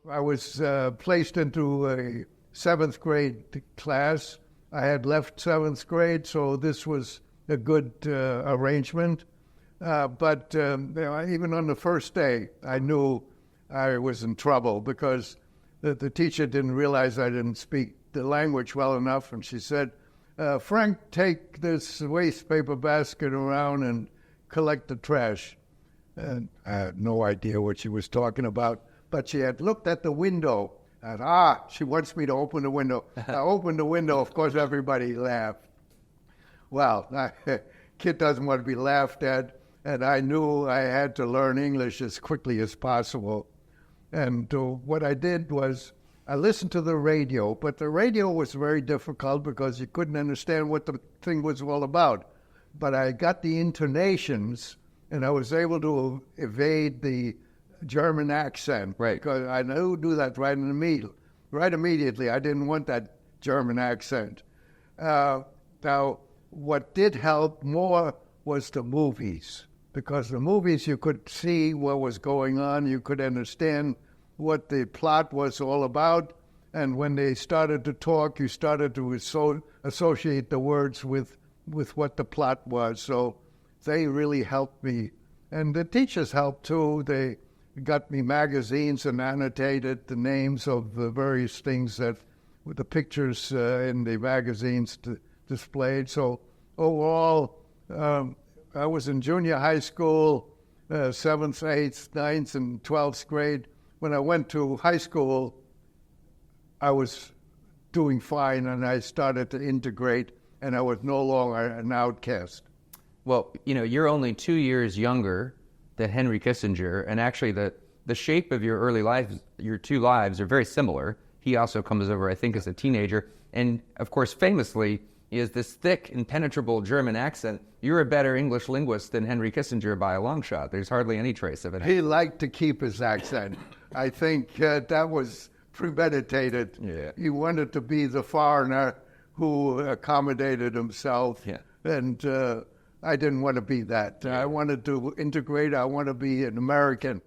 I was placed into a seventh grade class. I had left seventh grade, so this was a good arrangement. But even on the first day, I knew I was in trouble because the teacher didn't realize I didn't speak the language well enough, and she said, Frank, take this waste paper basket around and collect the trash. And I had no idea what she was talking about, but she had looked at the window, and she wants me to open the window. I opened the window, of course everybody laughed. Well, kid doesn't want to be laughed at, and I knew I had to learn English as quickly as possible. And what I did was I listened to the radio, but the radio was very difficult because you couldn't understand what the thing was all about. But I got the intonations, and I was able to evade the German accent. Right. Because I knew do that right immediately. I didn't want that German accent. Now, what did help more was the movies, because the movies you could see what was going on, you could understand what the plot was all about, and when they started to talk, you started to associate the words with what the plot was. So they really helped me. And the teachers helped too. They got me magazines and annotated the names of the various things that with the pictures in the magazines displayed. So overall, I was in junior high school, 7th, 8th, 9th, and 12th grade. When I went to high school, I was doing fine, and I started to integrate, and I was no longer an outcast. Well, you're only 2 years younger than Henry Kissinger, and actually the shape of your early life, your two lives are very similar. He also comes over, I think, as a teenager, and of course, famously, he has this thick, impenetrable German accent. You're a better English linguist than Henry Kissinger by a long shot. There's hardly any trace of it. He liked to keep his accent. I think that was premeditated. Yeah. He wanted to be the foreigner who accommodated himself. Yeah. And I didn't want to be that. I wanted to integrate. I want to be an American.